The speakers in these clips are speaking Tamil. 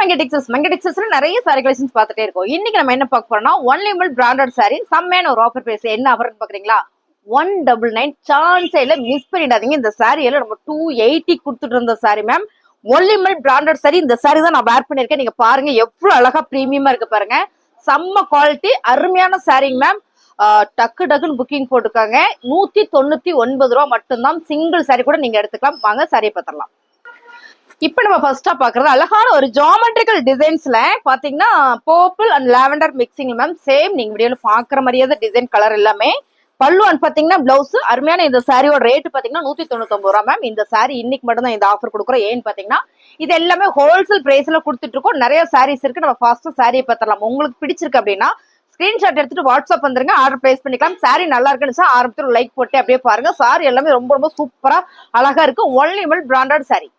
மங்கை டெக்ஸ்டைல்ஸ்ல நிறைய சாரி கலெக்ஷன்ஸ் பார்த்துட்டே இருக்கோம். இன்னைக்கு நம்ம என்ன பார்க்க போறோம்னா ஒன்லி பிராண்டட் சாரி செம்மையான ஒரு ஆஃபர் பிரைஸ். என்ன ஆஃபர்னு பாக்குறீங்களா? 199 சான்ஸே இல்ல, மிஸ் பண்ணிடாதீங்க. இந்த சாரி எல்லாம் நம்ம 280 கொடுத்துட்டு இருந்த sorry ma'am. Only branded sorry. இந்த சாரி தான் நான் வேர் பண்ணிருக்கேன். நீங்க பாருங்க எவ்வளவு அழகா பிரீமியமா இருக்கு பாருங்க. செம்ம குவாலிட்டி, அருமையான சாரிங்க மேம். டக்கு டக்குன்னு புக்கிங் போட்டுக்காங்க. 199 ரூபா மட்டும்தான். சிங்கிள் சாரி கூட நீங்க எடுத்துக்கலாம். வாங்க சாரியை பார்த்துடலாம். இப்ப நம்ம ஃபர்ஸ்டா பாக்குறது அழகான ஒரு ஜியோமெட்ரிக்கல் டிசைன்ஸ்ல பாத்தீங்கன்னா purple and lavender mixing ma'am. Same நீங்க வீடியோல பாக்குற மாதிரியே டிசைன் கலர் எல்லாமே. பல்லு அண்ட் பாத்தீங்கன்னா பிளவுஸ். அருமையான இந்த சாரியோட ரேட் பாத்தீங்கன்னா 199 ரூபா மேம். இந்த சாரி இன்னைக்கு மட்டும் தான் இந்த ஆஃபர் கொடுக்குறோம். ஏன்னு பாத்தீங்கன்னா இது எல்லாமே ஹோல்சேல் பிரைஸ்ல கொடுத்துட்டு இருக்கோம். நிறைய சாரீஸ் இருக்கு. நம்ம ஃபர்ஸ்ட் சாரியை பார்த்துடலாம். உங்களுக்கு பிடிச்சிருக்கு அப்படின்னா ஸ்கிரீன்ஷாட் எடுத்துட்டு வாட்ஸ்அப் வந்துருங்க, ஆர்டர் பிளேஸ் பண்ணிக்கலாம். சாரி நல்லா இருக்குன்னு ஆரம்பத்தில் லைக் போட்டு அப்படியே பாருங்க. சாரி எல்லாமே ரொம்ப ரொம்ப சூப்பரா அழகா இருக்கு. Only branded sorry.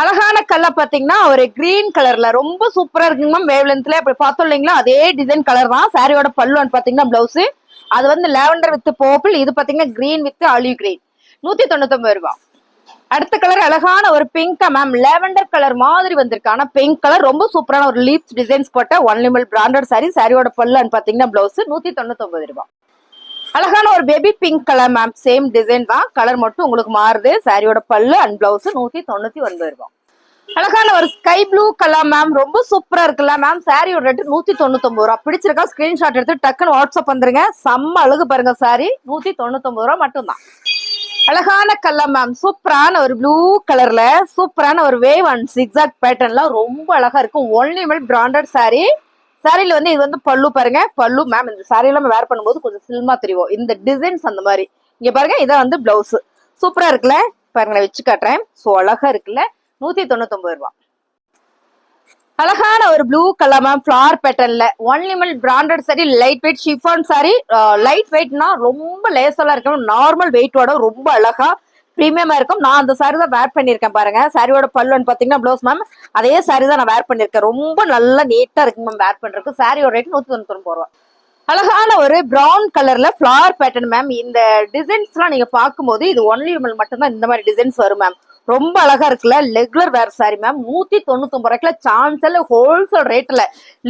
அழகான கலர் பாத்தீங்கன்னா ஒரு கிரீன் கலர்ல ரொம்ப சூப்பரா இருக்குங்க மேம். வேவ் லென்த்ல அப்படி பார்த்தோம் இல்லைங்களா, அதே டிசைன் கலர் தான். சாரியோட பல்லுன்னு பாத்தீங்கன்னா பிளவுஸ். அது வந்து லாவெண்டர் வித் பர்பிள். இது பாத்தீங்கன்னா கிரீன் வித் ஆலிவ் கிரீன். 199 ரூபாய். அடுத்த கலர் அழகான ஒரு பிங்கா மேம். லாவெண்டர் கலர் மாதிரி வந்திருக்கு. ஆனா பிங்க் கலர் ரொம்ப சூப்பரான ஒரு லீப்ஸ் டிசைன்ஸ் போட்ட ஒன்லி பிராண்டட் சாரி. சாரியோட பல்லுன்னு பாத்தீங்கன்னா பிளவுஸ். 199 ரூபாய். அழகான ஒரு baby pink colour ma'am. Same design தான், கலர் மட்டும் உங்களுக்கு மாறுது. சாரியோட பல்லு அண்ட் பிளவுஸ். 199 ரூபாய். அழகான ஒரு ஸ்கை ப்ளூ கலர் மேம். ரொம்ப சூப்பரா இருக்குல்ல மேம். சாரியோட ரேட்டு 199 ரூபாய். பிடிச்சிருக்கா ஸ்கிரீன்ஷாட் எடுத்து டக்குன்னு வாட்ஸ்அப் வந்துருங்க. செம்ம அழகு பாருங்க. சாரி 199 ரூபாய் மட்டும்தான். அழகான கலர் மேம். சூப்பரான ஒரு ப்ளூ கலர்ல சூப்பரான ஒரு வேவ் அண்ட் சிக்ஸாக் பேட்டர்ன்ல ரொம்ப அழகா இருக்கும். Only branded sorry. சாரியில வந்து இது வந்து பல்லு பாருங்க. பல்லு மேம். இந்த சாரி எல்லாம் வேர் பண்ணும்போது கொஞ்சம் சில்மா தெரியும் இந்த டிசைன்ஸ் அந்த மாதிரி. இங்க பாருங்க, இதான் வந்து பிளவுஸ். சூப்பரா இருக்குல்ல பாருங்க. நான் வச்சு காட்டுறேன். சோ அழகா இருக்குல்ல. 199 ரூபாய். அழகான ஒரு ப்ளூ கலர் மேம். ஃபிளவர் பேட்டர்ன்ல only branded sari. Light weight chiffon sari. Light வெயிட்னா ரொம்ப லேசலா இருக்கும். நார்மல் வெயிட்டோட ரொம்ப அழகா பிரீமியமா இருக்கும். நான் அந்த சாரி தான் வேர் பண்ணிருக்கேன் பாருங்க. சாரியோட பல்லுன்னு பாத்தீங்கன்னா பிளவுஸ் மேம். அதே சாரி தான் நான் வேர் பண்ணிருக்கேன். ரொம்ப நல்லா நீட்டா இருக்கு மேம் வேர் பண்றதுக்கு. சாரியோட ரேட் 199 ரூபாய். அழகான ஒரு பிரவுன் கலர்ல ஃபிளவர் பேட்டர்ன் மேம். இந்த டிசைன்ஸ் எல்லாம் நீங்க பாக்கும்போது இது ஒன்லி மட்டும்தான் இந்த மாதிரி டிசைன்ஸ் வரும் மேம். ரொம்ப அழகா இருக்குல்ல. Regular wear sari ma'am. 199 ரூபாய்க்குல சான்ஸ் இல்ல. ஹோல்சேல் ரேட்ல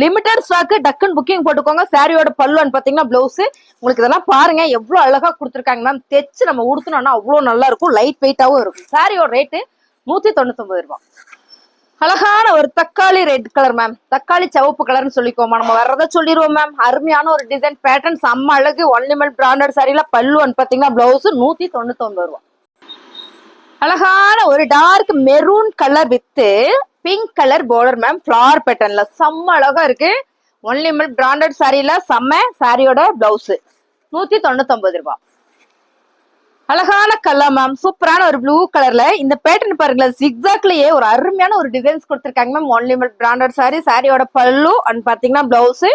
லிமிடெட் ஸ்டாக். டக்குன்னு புக்கிங் போட்டுக்கோங்க. சாரியோட பல்லுன்னு பாத்தீங்கன்னா பிளவுஸ். உங்களுக்கு இதெல்லாம் பாருங்க எவ்வளவு அழகா கொடுத்துருக்காங்க மேம். தைச்சு நம்ம உடுத்தணும்னா அவ்வளவு நல்லா இருக்கும். லைட் வெயிட்டாவும் இருக்கும். சாரியோட ரேட்டு 199 ரூபாய். அழகான ஒரு தக்காளி ரெட் கலர் மேம். தக்காளி சிவப்பு கலர்னு சொல்லிக்கோமா, நம்ம வர்றதை சொல்லிடுவோம் மேம். அருமையான ஒரு டிசைன் பேட்டர்ன் செம்ம அழகு. ஒன்லி பிராண்டட் சாரியில பல்லுன்னு பாத்தீங்கன்னா பிளவுஸ். 199 ரூபாய். அழகான ஒரு dark maroon colour with pink colour border ma'am. Flower பேட்டர்ன்ல செம்ம அழகா இருக்கு. ஒன்லி பிராண்டட் சாரியில செம்ம. சாரியோட பிளவுஸ் 199 ரூபாய். அழகான கலர் மேம். சூப்பரான ஒரு ப்ளூ கலர்ல இந்த பேட்டர்ன் பாருங்களேன். ஜிக்ஸாக்லயே ஒரு அருமையான ஒரு டிசைன்ஸ் கொடுத்திருக்காங்க மேம். Only branded sari. சாரியோட பல்லு அண்ட் பாத்தீங்கன்னா பிளவுஸ்.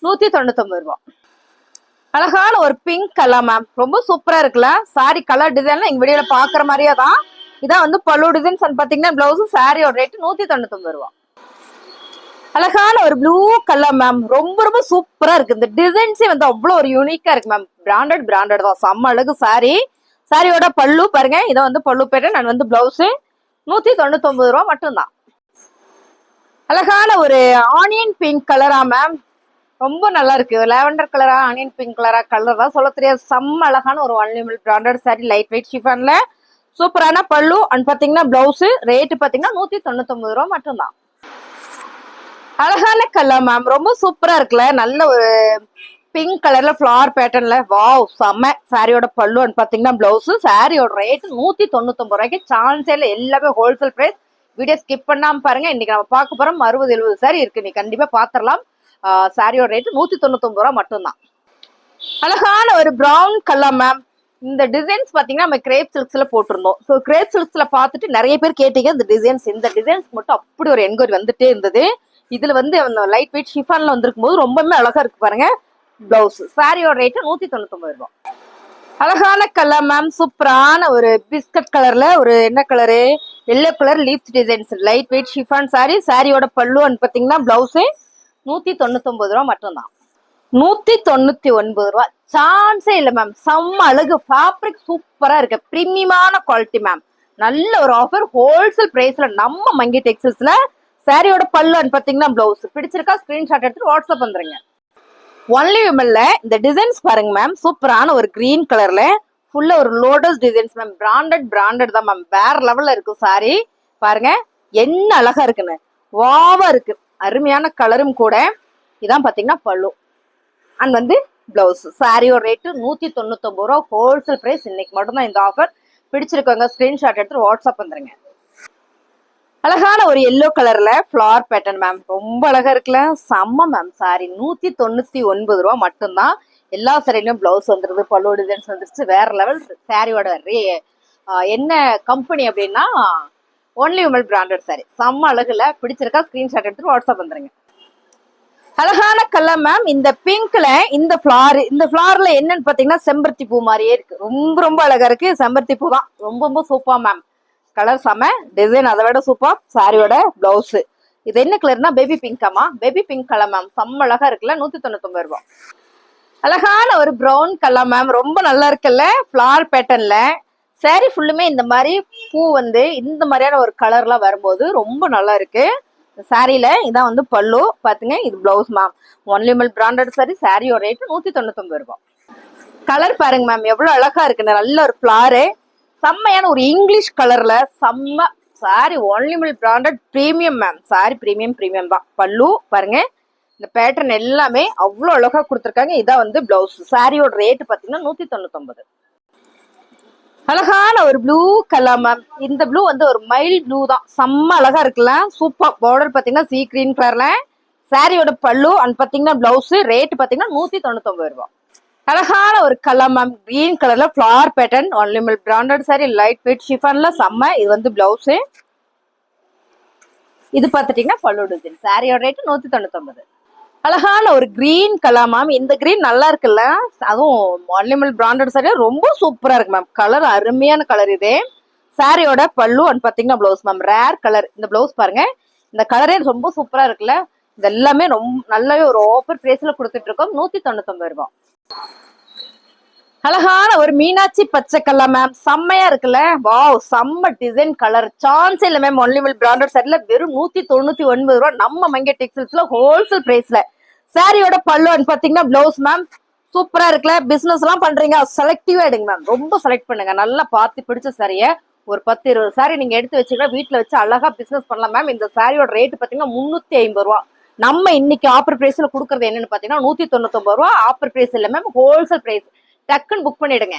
199 ரூபாய். அழகான ஒரு பிங்க் கலர் மேம். ரொம்ப சூப்பரா இருக்குல்ல. சாரி கலர் டிசைன்ல எங்க வீடியோல பாக்குற மாதிரியே தான். இதான் வந்து பல்லு டிசைன்ஸ் அண்ட் பாத்தீங்கன்னா பிளவுஸ். சாரியோட ரேட் 199 ரூபாய். அழகான ஒரு ப்ளூ கலர் மேம். ரொம்ப ரொம்ப சூப்பரா இருக்கு. இந்த டிசைன்ஸே வந்து அவ்வளவு ஒரு யூனிக்கா இருக்கு மேம். பிராண்டட் தான். செம்ம அழகு சாரி. சாரியோட பல்லு பாருங்க. இதை வந்து பல்லு பேட்டர்ன் நான் வந்து பிளவுஸ். 199 ரூபாய் மட்டும்தான். அழகான ஒரு ஆனியன் பிங்க் கலரா மேம். ரொம்ப நல்லா இருக்கு. லாவெண்டர் கலரா ஆனியன் பிங்க் கலரா கலர் தான் சொல்ல தெரியாது. செம்ம அழகான ஒரு only branded sari. Light weight ஷிஃபான்ல சூப்பரான பல்லு அண்ட் பாத்தீங்கன்னா பிளவுஸ். ரேட் பாத்தீங்கன்னா 199 ரூபாய் மட்டும்தான். அழகான கலர் மேம். ரொம்ப சூப்பரா இருக்குல்ல. நல்ல ஒரு பிங்க் கலர்ல ஃபிளவர் பேட்டர்ன்ல வாவ் செம்ம. சாரியோட பல்லு அண்ட் பாத்தீங்கன்னா பிளவுஸ். சாரியோட ரேட் 199 ரூபாய்க்கு சான்ஸே இல்ல. எல்லாமே ஹோல்சேல் பிரைஸ். வீடியோ ஸ்கிப் பண்ணாம பாருங்க. இன்னைக்கு நம்ம பார்க்க போறோம் 60-70 சாரி இருக்கு. நீ கண்டிப்பா பாத்திரலாம். சாரியோட ரேட் 199 ரூபாய் மட்டும்தான். அழகான ஒரு பிரவுன் கலர் மேம். இந்த டிசைன்ஸ் பாத்தீங்கன்னா நம்ம கிரேப் சில்க்ஸ்ல போட்டிருந்தோம். ஸோ கிரேப் சில்க்ஸ்ல பார்த்துட்டு நிறைய பேர் கேட்டீங்க இந்த டிசைன்ஸ். இந்த டிசைன்ஸ் மட்டும் அப்படி ஒரு என்கொயரி வந்துட்டே இருந்தது. இதுல வந்து லைட் வெயிட் ஷிஃபான்ல வந்திருக்கும் போது ரொம்பவே அழகா இருக்கு பாருங்க. பிளவுஸ். சாரியோட ரேட் 199 ரூபாய். அழகான கலர் மேம். சூப்பரான ஒரு பிஸ்கட் கலர்ல ஒரு என்ன colour, yellow colour leaps designs. Light weight chiffon sorry. சாரியோட பல்லு பாத்தீங்கன்னா பிளவுஸ். 199 ரூபாய் மட்டும்தான். 199 ரூபாய். சான்ஸே இல்ல மேம். செம்ம அழகு. ஃபேப்ரிக் சூப்பரா இருக்கு. பிரீமியமான குவாலிட்டி மேம். நல்ல ஒரு ஆஃபர். ஹோல்சேல் பிரைஸ்ல நம்ம மங்கி டெக்ஸ்டைல்ஸ்ல சாரியோட பல்லு பாத்தீங்கன்னா பிளவுஸ். பிடிச்சிருக்கா ஸ்கிரீன்ஷாட் எடுத்து வாட்ஸ்அப் வந்துருங்க. ஒன்லி விமன்ல இந்த டிசைன்ஸ் பாருங்க மேம், சூப்பரான ஒரு கிரீன் கலர்ல ஃபுல்லா ஒரு லோட்டஸ் டிசைன்ஸ் மேம். பிராண்டட் தான் மேம், வேற லெவல்ல இருக்கு சாரி. பாருங்க என்ன அழகா இருக்குன்னு, வாவா இருக்கு, அருமையான கலரும் கூட. இதான் பாத்தீங்கன்னா பல்லு அண்ட் பிளவுஸ். சாரியோட ரேட்டு 199 ரூபா, ஹோல்சேல் பிரைஸ். இன்னைக்கு மட்டும்தான் இந்த ஆஃபர். பிடிச்சிருக்கவங்க ஸ்கிரீன்ஷாட் எடுத்து வாட்ஸ்அப் வந்துருங்க. அழகான ஒரு எல்லோ கலர்ல ஃபிளார் பேட்டர்ன் மேம், ரொம்ப அழகா இருக்குல்ல, செம்ம மேம். சாரி 199 ரூபா மட்டும்தான். எல்லா சாரிலையும் பிளவுஸ் வந்துருது, பல்லு டிசைன்ஸ் வந்துருச்சு, வேற லெவல். சாரியோட என்ன கம்பெனி அப்படின்னா ஒன்லி விமல் பிராண்டட் சாரி. செம்ம அழகுல. பிடிச்சிருக்கா ஸ்கிரீன்ஷாட் எடுத்து வாட்ஸ்அப் வந்துருங்க. அழகான கலர் மேம். இந்த பிங்க்ல இந்த ஃபிளார்ல என்னன்னு பாத்தீங்கன்னா செம்பருத்தி பூ மாதிரியே இருக்கு, ரொம்ப ரொம்ப அழகா இருக்கு. செம்பருத்தி பூ தான், ரொம்ப ரொம்ப சூப்பர் மேம். கலர் செம, டிசைன் அதை விட சூப்பர். சாரியோட பிளவுஸ் இது என்ன கலர்னா பேபி பிங்காமா, பேபி பிங்க் கலர் மேம், செம்ம அழகா இருக்குல்ல. 199 ரூபாய். அழகான ஒரு ப்ரௌன் கலர் மேம், ரொம்ப நல்லா இருக்குல்ல, ஃபிளார் பேட்டர்ன்ல. சாரி ஃபுல்லுமே இந்த மாதிரி பூ இந்த மாதிரியான ஒரு கலர்லாம் வரும்போது ரொம்ப நல்லா இருக்கு. சாரியில இதான் பல்லு பாத்துங்க, இது blouse ma'am. Only Vimal branded sari. சாரியோட ரேட்டு 199 ரூபாய். கலர் பாருங்க மேம், எவ்வளவு அழகா இருக்குன்னு. நல்ல ஒரு ஃபிளாரு, செம்மையான ஒரு இங்கிலீஷ் கலர்ல செம்ம sari. Only Vimal branded premium ma'am. Sari premium தான். பல்லு பாருங்க, இந்த பேட்டர்ன் எல்லாமே அவ்வளவு அழகா கொடுத்துருக்காங்க. இதான் பிளவுஸ். சாரியோட ரேட் பாத்தீங்கன்னா 199. அழகான ஒரு ப்ளூ கலர் மேம். இந்த ப்ளூ ஒரு மைல்ட் ப்ளூ தான், செம்ம அழகா இருக்குல்ல, சூப்பர். பார்டர் பாத்தீங்கன்னா சீ கிரீன் கலர்ல. சாரியோட பல்லு அண்ட் பாத்தீங்கன்னா பிளவுஸ். ரேட் பாத்தீங்கன்னா 199 ரூபாய். அழகான ஒரு கலர் மேம், கிரீன் கலர்ல flower pattern. Only Vimal branded sari, light weight ஷிஃபான்ல செம்ம. இது பிளவுஸ். இது பாத்துட்டீங்கன்னா பல்லு டிசைன். சாரியோட ரேட் 199. அழகான ஒரு கிரீன் கலர் மேம். இந்த கிரீன் நல்லா இருக்குல்ல, அதுவும் ஒன்லி விமல் பிராண்டட் சாரி, ரொம்ப சூப்பரா இருக்கு மேம். கலர் அருமையான கலர் இது. சாரியோட பல்லு அண்ட் பாத்தீங்கன்னா பிளவுஸ் மேம். Rare colour. இந்த பிளவுஸ் பாருங்க, இந்த கலரே ரொம்ப சூப்பரா இருக்குல்ல. இது எல்லாமே ரொம்ப நல்லாவே ஒரு ஆஃபர் பிரைஸ்ல கொடுத்துட்டு இருக்கோம், 199 ரூபாய். அழகான ஒரு மீனாட்சி பச்சை கலர் மேம், செம்மையா இருக்குல்ல, வாவ், செம்ம டிசைன். கலர் சான்ஸ் இல்ல மேம். ஒன்லி விமல் பிராண்டட் சாரில வெறும் 199 ரூபாய் நம்ம மங்கை டெக்ஸ்டைல்ஸ்ல ஹோல்சேல் பிரைஸ்ல. சாரியோட பல்லு அண்ட் பாத்தீங்கன்னா பிளவுஸ் மேம், சூப்பரா இருக்குல்ல. பிசினஸ் எல்லாம் பண்றீங்க, செலக்டிவா எடுங்க மேம், ரொம்ப செலக்ட் பண்ணுங்க. நல்லா பார்த்து பிடிச்ச சாரிய ஒரு 10-20 சாரி நீங்க எடுத்து வச்சுக்கலாம், வீட்டுல வச்சு அழகா பிசினஸ் பண்ணலாம் மேம். இந்த சாரியோட ரேட் பாத்தீங்கன்னா 350 ரூபாய். நம்ம இன்னைக்கு ஆஃபர் பிரைஸ்ல கொடுக்கறது என்னன்னு பாத்தீங்கன்னா 199 ரூபாய். ஆஃபர் பிரைஸ் இல்ல மேம், ஹோல்சேல் பிரைஸ். டக்குன்னு புக் பண்ணிடுங்க.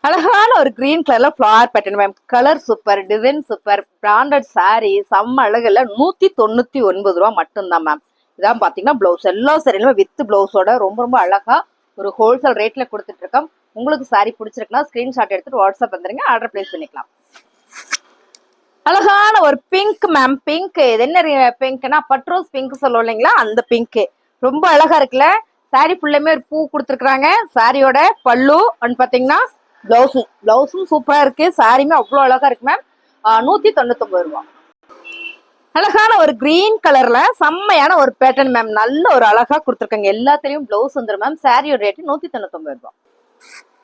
அழகான ஒரு கிரீன் கலர்ல flower pattern ma'am. Colour super, design super, branded sorry, செம்ம அழகுல. 199 ரூபாய் மட்டும்தான் மேம். இதான் பாத்தீங்கன்னா பிளவுஸ். எல்லா சாரிலுமே வித் பிளவுஸோட ரொம்ப ரொம்ப அழகா ஒரு ஹோல்சேல் ரேட்ல கொடுத்துட்டு இருக்கோம். உங்களுக்கு சாரி பிடிச்சிருக்குன்னா ஸ்கிரீன்ஷாட் எடுத்துட்டு வாட்ஸ்அப் வந்துருங்க, ஆர்டர் பிளேஸ் பண்ணிக்கலாம். அழகான ஒரு பிங்க் மேம். பிங்க் இது என்ன பிங்க்னா பட்ரோஸ் பிங்க் சொல்லுவோம் இல்லைங்களா, அந்த பிங்க் ரொம்ப அழகா இருக்குல்ல. சாரி ஃபுல்லுமே ஒரு பூ கொடுத்துருக்காங்க. சாரியோட பல்லு அண்ட் பாத்தீங்கன்னா பிளவுஸும் சூப்பரா இருக்கு. சாரியுமே அவ்வளவு அழகா இருக்கு மேம். 199 ரூபாய். அழகான ஒரு கிரீன் கலர்ல செம்மையான ஒரு பேட்டர்ன் மேம். நல்ல ஒரு அழகா கொடுத்துருக்காங்க. எல்லாத்திலையும் பிளவுஸ் வந்துடும் மேம். சாரியோட ரேட் 199 ரூபாய்.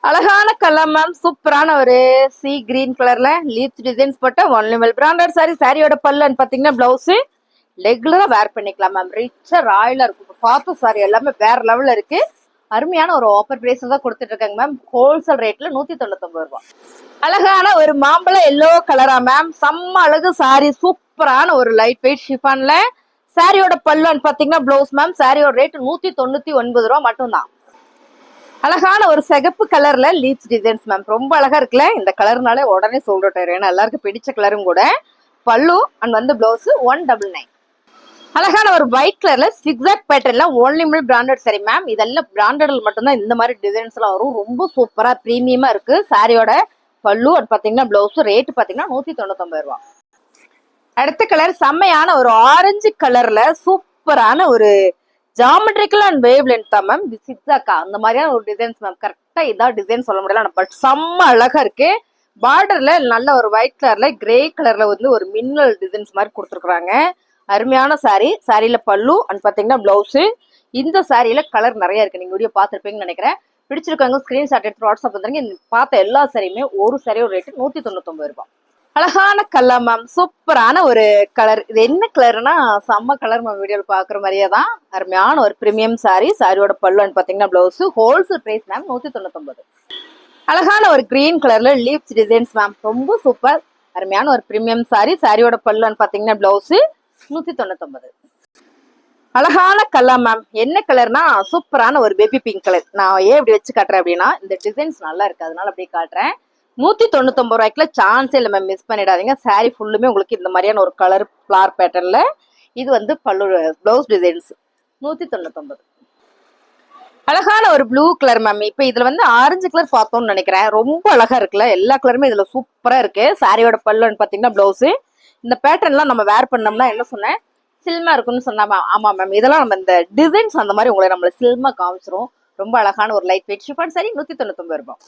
அழகான கலர் மேம், சூப்பரான ஒரு சி கிரீன் கலர்ல லீப்ஸ் டிசைன்ஸ் போட்ட ஒன்லி விமல் பிராண்டட் சாரி. சாரியோட பல்லு அண்ட் பாத்தீங்கன்னா பிளவுஸ். ரெகுலரா வேர் பண்ணிக்கலாம் மேம். ரிச்சா ராயலா இருக்கும். பார்த்த சாரி எல்லாமே வேற லெவல்ல இருக்கு. அருமையான ஒரு ஆஃபர் பிரைஸ் தான் கொடுத்துட்டு இருக்காங்க மேம். ஹோல்சேல் ரேட்ல 199 ரூபாய். அழகான ஒரு மாம்பழ எல்லோ கலரா மேம், செம்ம அழகு சாரி. சூப்பரான ஒரு லைட் வெயிட் ஷிஃபான்ல. சாரியோட பல்லு அண்ட் பாத்தீங்கன்னா பிளவுஸ் மேம். சாரியோட ரேட் 199 ரூபாய் மட்டும்தான். அழகான ஒரு சிகப்பு கலர்ல லீப்ஸ் டிசைன்ஸ் மேம், ரொம்ப அழகா இருக்குல்ல. இந்த கலர்னாலே உடனே சோல்ட் அவுட் ஆயிரும், ஏன்னா எல்லாருக்கும் பிடிச்ச கலரும் கூட. பல்லு அண்ட் பிளவுஸ் 199. அழகான ஒரு ஒயிட் கலர்ல சிக்ஸாக் பேட்டர்ன்ல only Vimal branded sari ma'am. இதெல்லாம் பிராண்டட்ல மட்டும்தான் இந்த மாதிரி டிசைன்ஸ் எல்லாம் வரும். ரொம்ப சூப்பரா பிரீமியமா இருக்கு. சாரியோட பல்லு அண்ட் பாத்தீங்கன்னா பிளவுஸ். ரேட் பாத்தீங்கன்னா 199 ரூபாய். அடுத்த கலர் செம்மையான ஒரு ஆரஞ்சு கலர்ல சூப்பரான ஒரு ஜாமெட்ரிக்கல் அண்ட் வேவ் லென்த் தான் மேம். சிக்ஸாக்கா அந்த மாதிரியான ஒரு டிசைன்ஸ் மேம். கரெக்டா இதான் டிசைன் சொல்ல முடியல, பட் செம்ம அழகா இருக்கு. பார்டர்ல நல்ல ஒரு ஒயிட் கலர்ல கிரே கலர்ல ஒரு மின்னல் டிசைன்ஸ் மாதிரி கொடுத்துருக்காங்க. அருமையான சாரி. சாரியில பல்லு அண்ட் பாத்தீங்கன்னா பிளவுஸ். இந்த சாரியில கலர் நிறைய இருக்கு, நீங்க வீடியோ பார்த்துருப்பீங்கன்னு நினைக்கிறேன். பிடிச்சிருக்காங்க ஸ்கிரீன்ஷாட் எடுத்து வாட்ஸ்அப் வந்துருங்க. பார்த்த எல்லா சாரியுமே ஒரு சாரியோட ரேட்டு 199 ரூபாய். அழகான கலர் மேம், சூப்பரான ஒரு கலர். இது என்ன கலர்னா செம்ம கலர் மேம். வீடியோல பாக்குற மாதிரியே தான் அருமையான ஒரு பிரீமியம் சாரி. சாரியோட பல்லுன்னு பாத்தீங்கன்னா பிளவுஸ். Wholesale price ma'am 199. அழகான ஒரு கிரீன் கலர்ல லீவ்ஸ் டிசைன்ஸ் மேம், ரொம்ப சூப்பர். அருமையான ஒரு பிரீமியம் சாரி. சாரியோட பல்லுன்னு பாத்தீங்கன்னா பிளவுஸ் 199. அழகான கலர் மேம். என்ன கலர்னா சூப்பரான ஒரு பேபி பிங்க் கலர். நான் ஏன் இப்படி வச்சு காட்டுறேன் அப்படின்னா இந்த டிசைன்ஸ் நல்லா இருக்கு, அதனால அப்படியே காட்டுறேன். 199 ரூபாய்க்குல சான்ஸே இல்லை மேம், மிஸ் பண்ணிடாதீங்க. சாரி ஃபுல்லுமே உங்களுக்கு இந்த மாதிரியான ஒரு கலர் ஃபிளார் பேட்டர்ன்ல. இது வந்து பல்லு பிளவுஸ் டிசைன்ஸ் 199. அழகான ஒரு ப்ளூ கலர் மேம். இப்ப இதுல வந்து ஆரஞ்சு கலர் பார்த்தோம்னு நினைக்கிறேன். ரொம்ப அழகா இருக்குல்ல, எல்லா கலருமே இதுல சூப்பரா இருக்கு. சாரியோட பல்லுன்னு பாத்தீங்கன்னா பிளவுஸ். இந்த பேட்டர்ன்லாம் நம்ம வேர் பண்ணோம்னா என்ன சொன்னேன், சில்மா இருக்குன்னு சொன்னா ஆமா மேம். இதெல்லாம் நம்ம இந்த டிசைன்ஸ் அந்த மாதிரி உங்களை நம்மள சில்மா காமிச்சிரும். ரொம்ப அழகான ஒரு லைட் வெயிட் ஷிஃபான் சாரி 199 ரூபாய்.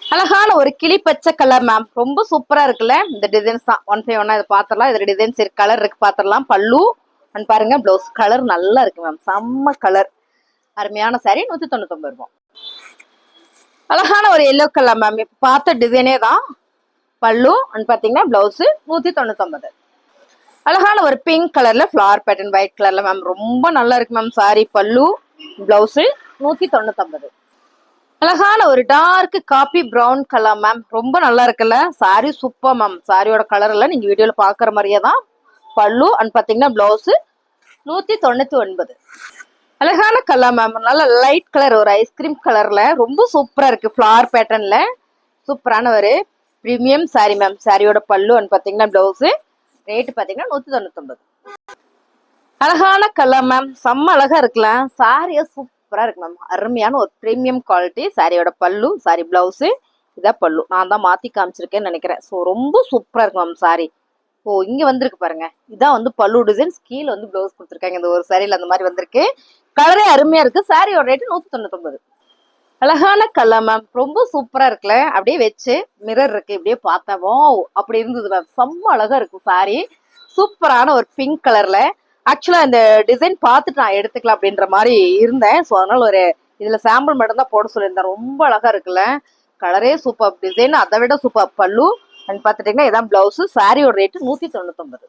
அழகான ஒரு கிளி பச்சை கலர் மேம், ரொம்ப சூப்பரா இருக்குல்ல. இந்த டிசைன்ஸ் தான் 151 இதை பாத்திரலாம். இதுல டிசைன்ஸ் இருக்கு, கலர் இருக்கு, பாத்திரலாம். பல்லு பாருங்க, பிளவுஸ் கலர் நல்லா இருக்கு மேம், செம்ம கலர். அருமையான சாரி 199 ரூபாய். அழகான ஒரு எல்லோ கலர் மேம், இப்ப பார்த்த டிசைனே தான். பல்லு பாத்தீங்கன்னா பிளவுஸ் 199. அழகான ஒரு பிங்க் கலர்ல ஃபிளவர் பேட்டர்ன் ஒயிட் கலர்ல மேம், ரொம்ப நல்லா இருக்கு மேம். சாரி பல்லு பிளவுஸ் 199. அழகான ஒரு dark coffee brown colour ma'am, ரொம்ப நல்லா இருக்குல்ல. Sari super ma'am. சாரியோட கலர் எல்லாம் நீங்க வீடியோல பாக்குற மாதிரியே தான். பல்லு பாத்தீங்கன்னா பிளவுஸ் 199. அழகான கலர் மேம், நல்ல லைட் கலர், ஒரு ஐஸ்கிரீம் கலர்ல ரொம்ப சூப்பரா இருக்கு. ஃபிளவர் பேட்டர்ன்ல சூப்பரான ஒரு பிரீமியம் சாரி மேம். சாரியோட பல்லு பாத்தீங்கன்னா பிளவுஸ். ரேட் பாத்தீங்கன்னா 199. அழகான கலர் மேம், செம்ம அழகா இருக்குல்ல. சாரியா சூப்பரா இருக்கு மேம். அருமையான ஒரு பிரீமியம் குவாலிட்டி. சாரியோட பல்லு, சாரி பிளவுஸ். இதான் பல்லு, நான் தான் மாத்தி காமிச்சிருக்கேன்னு நினைக்கிறேன். ஸோ ரொம்ப சூப்பரா இருக்கு மேம் சாரி. ஓ இங்க வந்திருக்கு பாருங்க, இதான் வந்து பல்லு டிசைன்ஸ். கீழே வந்து பிளவுஸ் கொடுத்துருக்காங்க. இந்த ஒரு சாரியில அந்த மாதிரி வந்திருக்கு. கலரே அருமையா இருக்கு. சாரியோட ரேட் 199. அழகான கலர் மேம், ரொம்ப சூப்பரா இருக்குல்ல. அப்படியே வச்சு மிரர் இருக்கு, இப்படியே பார்த்தவோ அப்படி இருந்தது மேம். செம்ம அழகா இருக்கு சாரி. சூப்பரான ஒரு பிங்க் கலர்ல. ஆக்சுவலா இந்த டிசைன் பார்த்துட்டு நான் எடுத்துக்கலாம் அப்படின்ற மாதிரி இருந்தேன். ஸோ அதனால ஒரு இதுல சாம்பிள் மட்டும் தான் போட சொல்லியிருந்தேன். ரொம்ப அழகா இருக்குல்ல. கலரே சூப்பர், டிசைன் அதை விட சூப்பர். பல்லு பாத்துட்டீங்கன்னா இதான் பிளவுஸ். சாரியோட ரேட்டு 199.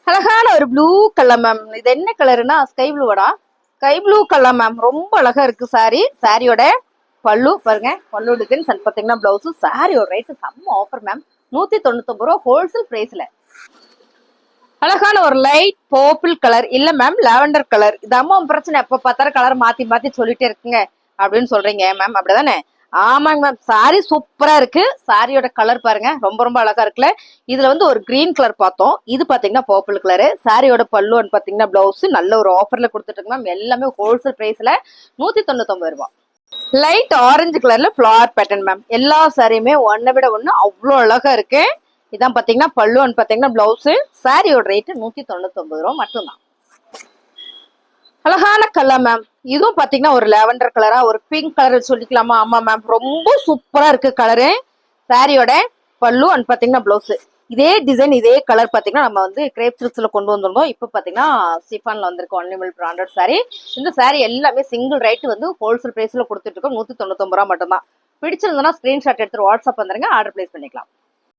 அழகான ஒரு ப்ளூ கலர் மேம். இது என்ன கலருன்னா ஸ்கை ப்ளூவடா, ஸ்கை ப்ளூ கலர் மேம். ரொம்ப அழகா இருக்கு சாரி. சாரியோட பல்லு பாருங்க, பல்லு டிசைன்ஸ் பாத்தீங்கன்னா பிளவுஸ். சாரியோட ரேட்டு செம்ம ஆஃபர் மேம், 199 ரூபா ஹோல்சேல் பிரைஸ்ல. அழகான ஒரு லைட் பர்பிள் கலர், இல்ல மேம் லாவெண்டர் கலர். இது அம்மா பிரச்சனை, எப்ப பார்த்தாலும் கலர் மாத்தி மாத்தி சொல்லிட்டே இருக்குங்க அப்படின்னு சொல்றீங்க மேம், அப்படிதானே? ஆமாங்க மேம். சாரி சூப்பரா இருக்கு. சாரியோட கலர் பாருங்க, ரொம்ப ரொம்ப அழகா இருக்குல்ல. இதுல வந்து ஒரு கிரீன் கலர் பார்த்தோம், இது பாத்தீங்கன்னா பர்பிள் கலரு. சாரியோட பல்லு பாத்தீங்கன்னா பிளவுஸ் நல்ல ஒரு ஆஃபர்ல கொடுத்துட்டு மேம். எல்லாமே ஹோல்சேல் பிரைஸ்ல 199 ரூபாய். லைட் ஆரஞ்சு கலர்ல ஃபிளவர் பேட்டர்ன் மேம். எல்லா சாரியுமே ஒன்னை விட ஒண்ணு அவ்வளோ அழகா இருக்கு. இதான் பாத்தீங்கன்னா பல்லு பாத்தீங்கன்னா பிளவுஸ். சாரியோட ரேட்டு 199 ரூபாய் மட்டும்தான். அழகான கலர் மேம். இதுவும் பாத்தீங்கன்னா ஒரு லாவெண்டர் கலரா, ஒரு பிங்க் கலர் சொல்லிக்கலாமா? ஆமா மேம், ரொம்ப சூப்பரா இருக்கு கலரு. சாரியோட பல்லு பாத்தீங்கன்னா பிளவுஸ். இதே டிசைன் இதே கலர் பாத்தீங்கன்னா நம்ம வந்து கிரேப் சில்க்ஸ்ல கொண்டு வந்திருந்தோம். இப்ப பாத்தீங்கன்னா சிஃபான்ல வந்திருக்கு ஒன்லிமல் பிராண்டட் சாரி. இந்த சாரி எல்லாமே சிங்கிள் ரேட் வந்து ஹோல்சேல் பிரைஸ்ல கொடுத்துட்டு இருக்கோம், 199 ரூபாய் மட்டும்தான். பிடிச்சிருந்தா ஸ்கிரீன்ஷாட் எடுத்து வாட்ஸ்அப் வந்துருங்க, ஆர்டர் பிளேஸ் பண்ணிக்கலாம்.